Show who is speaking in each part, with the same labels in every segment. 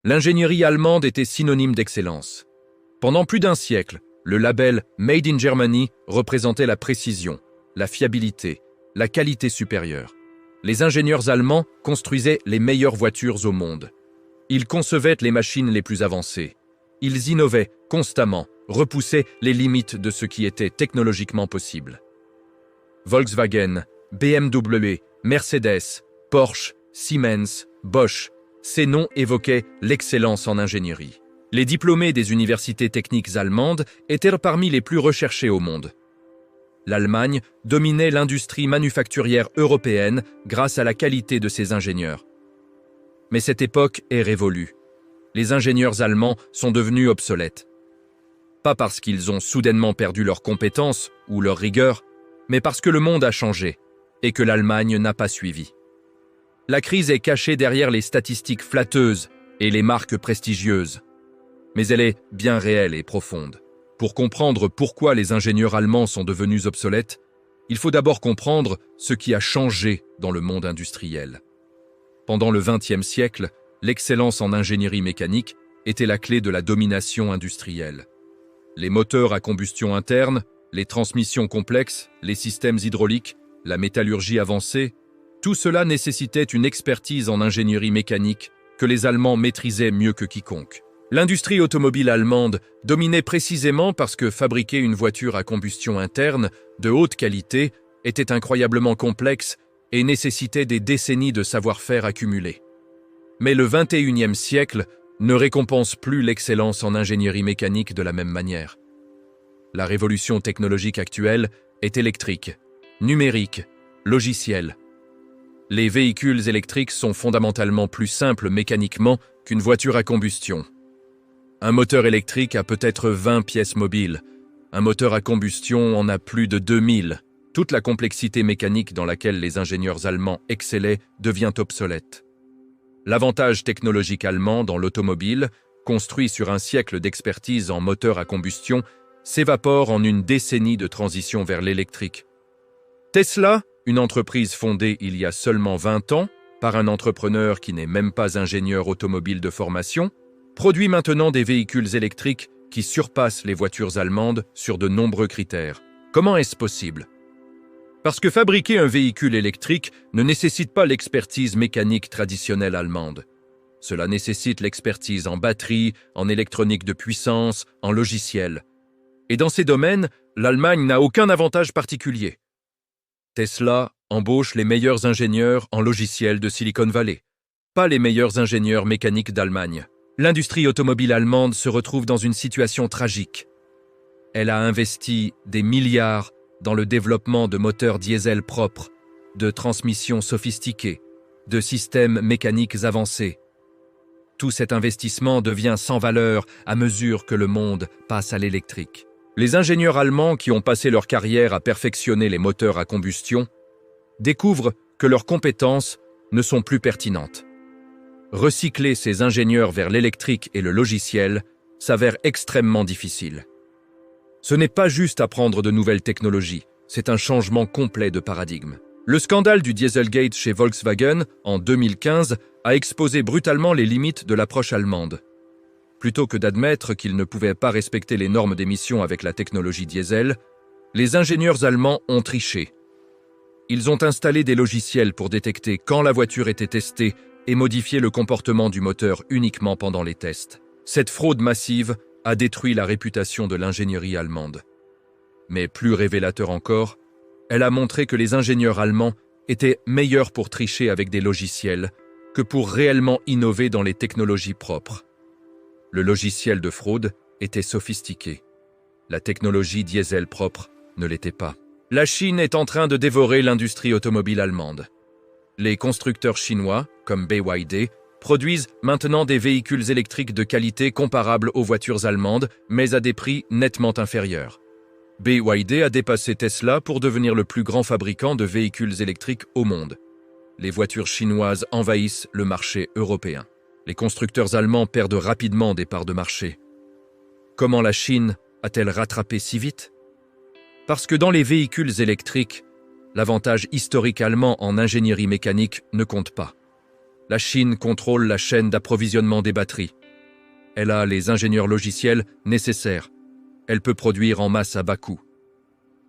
Speaker 1: L'ingénierie allemande était synonyme d'excellence. Pendant plus d'un siècle, le label Made in Germany représentait la précision, la fiabilité, la qualité supérieure. Les ingénieurs allemands construisaient les meilleures voitures au monde. Ils concevaient les machines les plus avancées. Ils innovaient constamment, repoussaient les limites de ce qui était technologiquement possible. Volkswagen, BMW, Mercedes, Porsche, Siemens, Bosch, ces noms évoquaient l'excellence en ingénierie. Les diplômés des universités techniques allemandes étaient parmi les plus recherchés au monde. L'Allemagne dominait l'industrie manufacturière européenne grâce à la qualité de ses ingénieurs. Mais cette époque est révolue. Les ingénieurs allemands sont devenus obsolètes. Pas parce qu'ils ont soudainement perdu leurs compétences ou leur rigueur, mais parce que le monde a changé et que l'Allemagne n'a pas suivi. La crise est cachée derrière les statistiques flatteuses et les marques prestigieuses. Mais elle est bien réelle et profonde. Pour comprendre pourquoi les ingénieurs allemands sont devenus obsolètes, il faut d'abord comprendre ce qui a changé dans le monde industriel. Pendant le XXe siècle, l'excellence en ingénierie mécanique était la clé de la domination industrielle. Les moteurs à combustion interne, les transmissions complexes, les systèmes hydrauliques, la métallurgie avancée, tout cela nécessitait une expertise en ingénierie mécanique que les Allemands maîtrisaient mieux que quiconque. L'industrie automobile allemande dominait précisément parce que fabriquer une voiture à combustion interne de haute qualité était incroyablement complexe et nécessitait des décennies de savoir-faire accumulé. Mais le XXIe siècle ne récompense plus l'excellence en ingénierie mécanique de la même manière. La révolution technologique actuelle est électrique, numérique, logicielle. Les véhicules électriques sont fondamentalement plus simples mécaniquement qu'une voiture à combustion. Un moteur électrique a peut-être 20 pièces mobiles. Un moteur à combustion en a plus de 2000. Toute la complexité mécanique dans laquelle les ingénieurs allemands excellaient devient obsolète. L'avantage technologique allemand dans l'automobile, construit sur un siècle d'expertise en moteur à combustion, s'évapore en une décennie de transition vers l'électrique. Tesla, une entreprise fondée il y a seulement 20 ans par un entrepreneur qui n'est même pas ingénieur automobile de formation, produit maintenant des véhicules électriques qui surpassent les voitures allemandes sur de nombreux critères. Comment est-ce possible ? Parce que fabriquer un véhicule électrique ne nécessite pas l'expertise mécanique traditionnelle allemande. Cela nécessite l'expertise en batterie, en électronique de puissance, en logiciel. Et dans ces domaines, l'Allemagne n'a aucun avantage particulier. Tesla embauche les meilleurs ingénieurs en logiciel de Silicon Valley, pas les meilleurs ingénieurs mécaniques d'Allemagne. L'industrie automobile allemande se retrouve dans une situation tragique. Elle a investi des milliards dans le développement de moteurs diesel propres, de transmissions sophistiquées, de systèmes mécaniques avancés. Tout cet investissement devient sans valeur à mesure que le monde passe à l'électrique. Les ingénieurs allemands qui ont passé leur carrière à perfectionner les moteurs à combustion découvrent que leurs compétences ne sont plus pertinentes. Recycler ces ingénieurs vers l'électrique et le logiciel s'avère extrêmement difficile. Ce n'est pas juste apprendre de nouvelles technologies, c'est un changement complet de paradigme. Le scandale du Dieselgate chez Volkswagen, en 2015, a exposé brutalement les limites de l'approche allemande. Plutôt que d'admettre qu'ils ne pouvaient pas respecter les normes d'émission avec la technologie diesel, les ingénieurs allemands ont triché. Ils ont installé des logiciels pour détecter quand la voiture était testée et modifier le comportement du moteur uniquement pendant les tests. Cette fraude massive a détruit la réputation de l'ingénierie allemande. Mais plus révélateur encore, elle a montré que les ingénieurs allemands étaient meilleurs pour tricher avec des logiciels que pour réellement innover dans les technologies propres. Le logiciel de fraude était sophistiqué. La technologie diesel propre ne l'était pas. La Chine est en train de dévorer l'industrie automobile allemande. Les constructeurs chinois, comme BYD, produisent maintenant des véhicules électriques de qualité comparables aux voitures allemandes, mais à des prix nettement inférieurs. BYD a dépassé Tesla pour devenir le plus grand fabricant de véhicules électriques au monde. Les voitures chinoises envahissent le marché européen. Les constructeurs allemands perdent rapidement des parts de marché. Comment la Chine a-t-elle rattrapé si vite ? Parce que dans les véhicules électriques, l'avantage historique allemand en ingénierie mécanique ne compte pas. La Chine contrôle la chaîne d'approvisionnement des batteries. Elle a les ingénieurs logiciels nécessaires. Elle peut produire en masse à bas coût.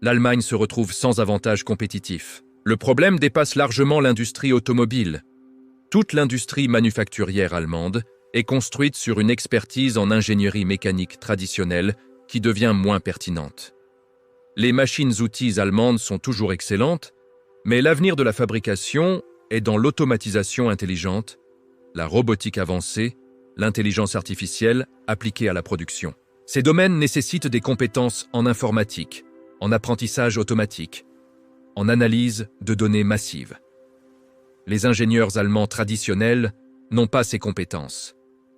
Speaker 1: L'Allemagne se retrouve sans avantage compétitif. Le problème dépasse largement l'industrie automobile. Toute l'industrie manufacturière allemande est construite sur une expertise en ingénierie mécanique traditionnelle qui devient moins pertinente. Les machines-outils allemandes sont toujours excellentes, mais l'avenir de la fabrication est dans l'automatisation intelligente, la robotique avancée, l'intelligence artificielle appliquée à la production. Ces domaines nécessitent des compétences en informatique, en apprentissage automatique, en analyse de données massives. Les ingénieurs allemands traditionnels n'ont pas ces compétences.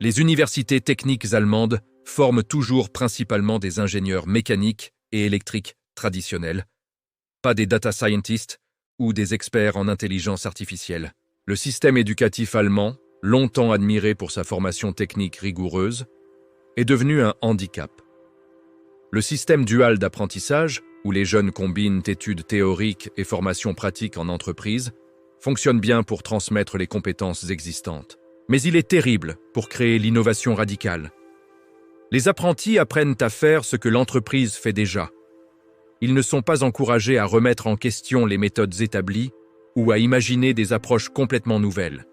Speaker 1: Les universités techniques allemandes forment toujours principalement des ingénieurs mécaniques et électriques traditionnels, pas des data scientists ou des experts en intelligence artificielle. Le système éducatif allemand, longtemps admiré pour sa formation technique rigoureuse, est devenu un handicap. Le système dual d'apprentissage, où les jeunes combinent études théoriques et formation pratique en entreprise, fonctionne bien pour transmettre les compétences existantes. Mais il est terrible pour créer l'innovation radicale. Les apprentis apprennent à faire ce que l'entreprise fait déjà. Ils ne sont pas encouragés à remettre en question les méthodes établies ou à imaginer des approches complètement nouvelles.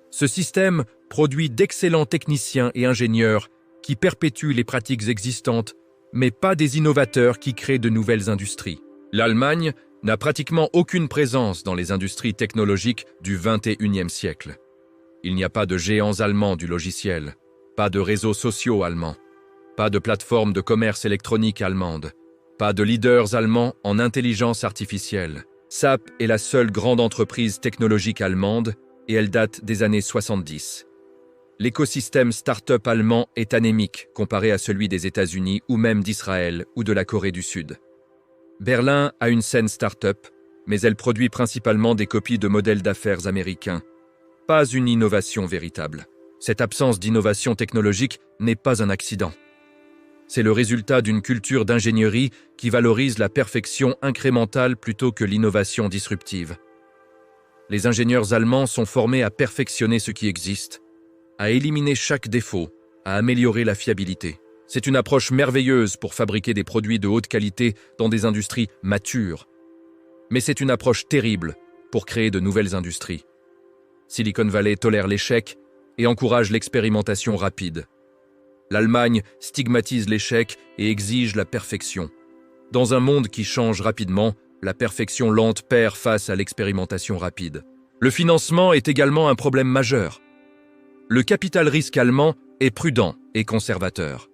Speaker 1: Ce système produit d'excellents techniciens et ingénieurs qui perpétuent les pratiques existantes, mais pas des innovateurs qui créent de nouvelles industries. L'Allemagne n'a pratiquement aucune présence dans les industries technologiques du XXIe siècle. Il n'y a pas de géants allemands du logiciel, pas de réseaux sociaux allemands, pas de plateformes de commerce électronique allemande, pas de leaders allemands en intelligence artificielle. SAP est la seule grande entreprise technologique allemande et elle date des années 70. L'écosystème start-up allemand est anémique comparé à celui des États-Unis ou même d'Israël ou de la Corée du Sud. Berlin a une scène start-up, mais elle produit principalement des copies de modèles d'affaires américains. Pas une innovation véritable. Cette absence d'innovation technologique n'est pas un accident. C'est le résultat d'une culture d'ingénierie qui valorise la perfection incrémentale plutôt que l'innovation disruptive. Les ingénieurs allemands sont formés à perfectionner ce qui existe, à éliminer chaque défaut, à améliorer la fiabilité. C'est une approche merveilleuse pour fabriquer des produits de haute qualité dans des industries matures. Mais c'est une approche terrible pour créer de nouvelles industries. Silicon Valley tolère l'échec et encourage l'expérimentation rapide. L'Allemagne stigmatise l'échec et exige la perfection. Dans un monde qui change rapidement, la perfection lente perd face à l'expérimentation rapide. Le financement est également un problème majeur. Le capital risque allemand est prudent et conservateur.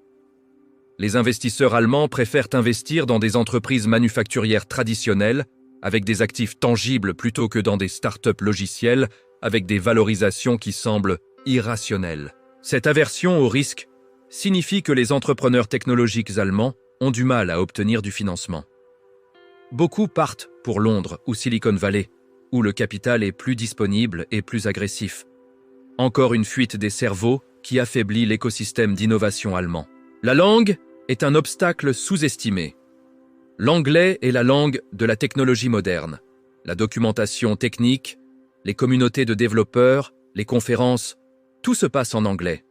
Speaker 1: Les investisseurs allemands préfèrent investir dans des entreprises manufacturières traditionnelles, avec des actifs tangibles plutôt que dans des start-up logicielles, avec des valorisations qui semblent irrationnelles. Cette aversion au risque signifie que les entrepreneurs technologiques allemands ont du mal à obtenir du financement. Beaucoup partent pour Londres ou Silicon Valley, où le capital est plus disponible et plus agressif. Encore une fuite des cerveaux qui affaiblit l'écosystème d'innovation allemand. La langue est un obstacle sous-estimé. L'anglais est la langue de la technologie moderne. La documentation technique, les communautés de développeurs, les conférences, tout se passe en anglais.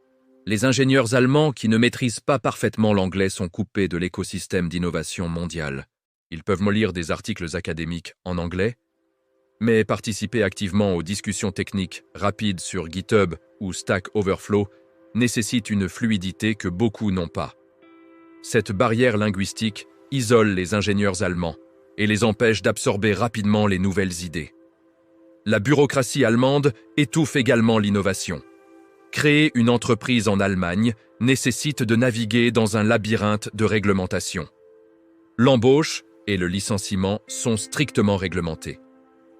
Speaker 1: Les ingénieurs allemands qui ne maîtrisent pas parfaitement l'anglais sont coupés de l'écosystème d'innovation mondiale. Ils peuvent lire des articles académiques en anglais, mais participer activement aux discussions techniques rapides sur GitHub ou Stack Overflow nécessite une fluidité que beaucoup n'ont pas. Cette barrière linguistique isole les ingénieurs allemands et les empêche d'absorber rapidement les nouvelles idées. La bureaucratie allemande étouffe également l'innovation. Créer une entreprise en Allemagne nécessite de naviguer dans un labyrinthe de réglementation. L'embauche et le licenciement sont strictement réglementés.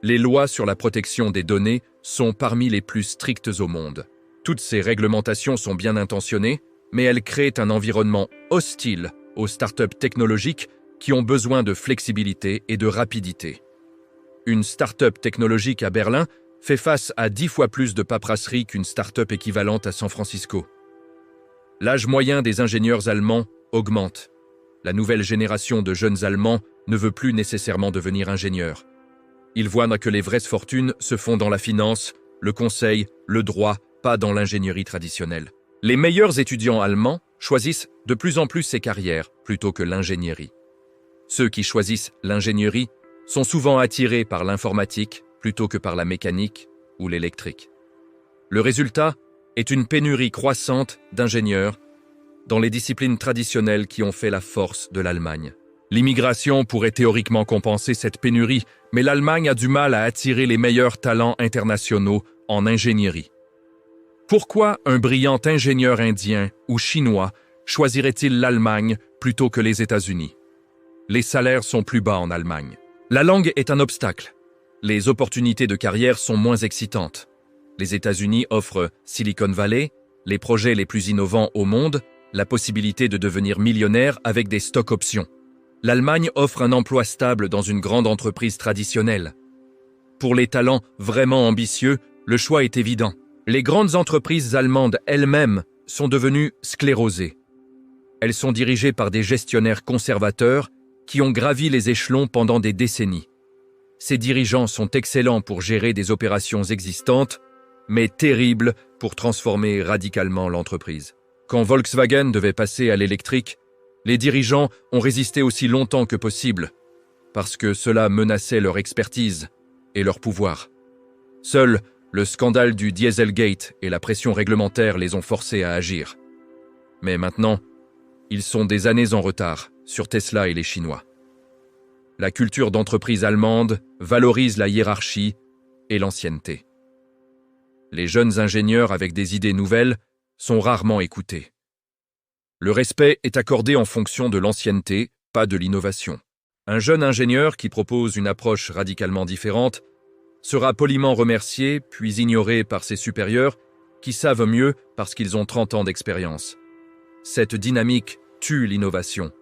Speaker 1: Les lois sur la protection des données sont parmi les plus strictes au monde. Toutes ces réglementations sont bien intentionnées, mais elles créent un environnement hostile aux startups technologiques qui ont besoin de flexibilité et de rapidité. Une start-up technologique à Berlin fait face à 10 fois plus de paperasserie qu'une start-up équivalente à San Francisco. L'âge moyen des ingénieurs allemands augmente. La nouvelle génération de jeunes Allemands ne veut plus nécessairement devenir ingénieur. Ils voient que les vraies fortunes se font dans la finance le conseil, le droit, pas dans l'ingénierie traditionnelle. Les meilleurs étudiants allemands choisissent de plus en plus ces carrières plutôt que l'ingénierie. Ceux qui choisissent l'ingénierie sont souvent attirés par l'informatique plutôt que par la mécanique ou l'électrique. Le résultat est une pénurie croissante d'ingénieurs dans les disciplines traditionnelles qui ont fait la force de l'Allemagne. L'immigration pourrait théoriquement compenser cette pénurie, mais l'Allemagne a du mal à attirer les meilleurs talents internationaux en ingénierie. Pourquoi un brillant ingénieur indien ou chinois choisirait-il l'Allemagne plutôt que les États-Unis? Les salaires sont plus bas en Allemagne. La langue est un obstacle. Les opportunités de carrière sont moins excitantes. Les États-Unis offrent Silicon Valley, les projets les plus innovants au monde, la possibilité de devenir millionnaire avec des stock options. L'Allemagne offre un emploi stable dans une grande entreprise traditionnelle. Pour les talents vraiment ambitieux, le choix est évident. Les grandes entreprises allemandes elles-mêmes sont devenues sclérosées. Elles sont dirigées par des gestionnaires conservateurs qui ont gravi les échelons pendant des décennies. Ces dirigeants sont excellents pour gérer des opérations existantes, mais terribles pour transformer radicalement l'entreprise. Quand Volkswagen devait passer à l'électrique, les dirigeants ont résisté aussi longtemps que possible, parce que cela menaçait leur expertise et leur pouvoir. Seul le scandale du Dieselgate et la pression réglementaire les ont forcés à agir. Mais maintenant, ils sont des années en retard sur Tesla et les Chinois. La culture d'entreprise allemande valorise la hiérarchie et l'ancienneté. Les jeunes ingénieurs avec des idées nouvelles sont rarement écoutés. Le respect est accordé en fonction de l'ancienneté, pas de l'innovation. Un jeune ingénieur qui propose une approche radicalement différente sera poliment remercié puis ignoré par ses supérieurs qui savent mieux parce qu'ils ont 30 ans d'expérience. Cette dynamique tue l'innovation.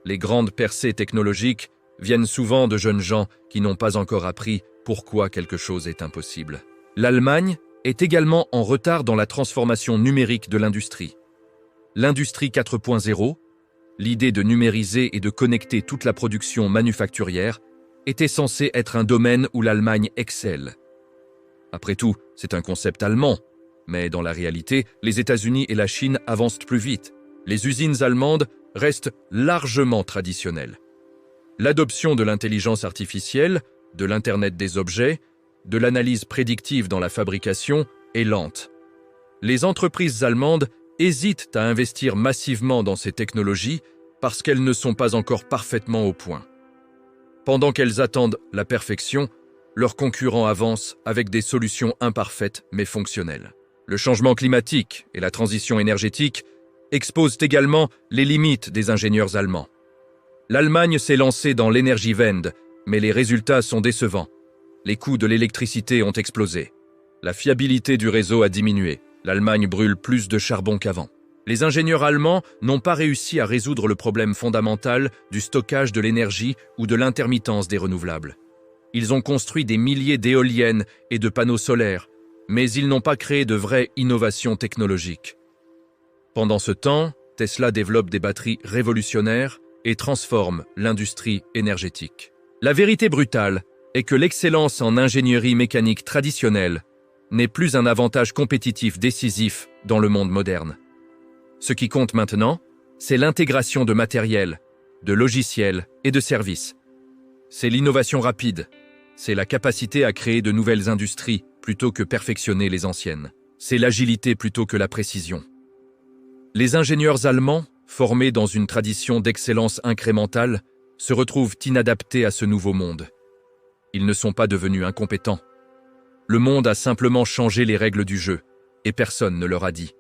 Speaker 1: Les grandes percées technologiques viennent souvent de jeunes gens qui n'ont pas encore appris pourquoi quelque chose est impossible. L'Allemagne est également en retard dans la transformation numérique de l'industrie. L'industrie 4.0, l'idée de numériser et de connecter toute la production manufacturière, était censée être un domaine où l'Allemagne excelle. Après tout, c'est un concept allemand, mais dans la réalité, les États-Unis et la Chine avancent plus vite. Les usines allemandes restent largement traditionnelles. L'adoption de l'intelligence artificielle, de l'Internet des objets, de l'analyse prédictive dans la fabrication est lente. Les entreprises allemandes hésitent à investir massivement dans ces technologies parce qu'elles ne sont pas encore parfaitement au point. Pendant qu'elles attendent la perfection, leurs concurrents avancent avec des solutions imparfaites mais fonctionnelles. Le changement climatique et la transition énergétique exposent également les limites des ingénieurs allemands. L'Allemagne s'est lancée dans l'Energiewende, mais les résultats sont décevants. Les coûts de l'électricité ont explosé. La fiabilité du réseau a diminué. L'Allemagne brûle plus de charbon qu'avant. Les ingénieurs allemands n'ont pas réussi à résoudre le problème fondamental du stockage de l'énergie ou de l'intermittence des renouvelables. Ils ont construit des milliers d'éoliennes et de panneaux solaires, mais ils n'ont pas créé de vraies innovations technologiques. Pendant ce temps, Tesla développe des batteries révolutionnaires et transforme l'industrie énergétique. La vérité brutale est que l'excellence en ingénierie mécanique traditionnelle n'est plus un avantage compétitif décisif dans le monde moderne. Ce qui compte maintenant, c'est l'intégration de matériel, de logiciels et de services. C'est l'innovation rapide, c'est la capacité à créer de nouvelles industries plutôt que perfectionner les anciennes. C'est l'agilité plutôt que la précision. Les ingénieurs allemands, formés dans une tradition d'excellence incrémentale, se retrouvent inadaptés à ce nouveau monde. Ils ne sont pas devenus incompétents. Le monde a simplement changé les règles du jeu, et personne ne leur a dit.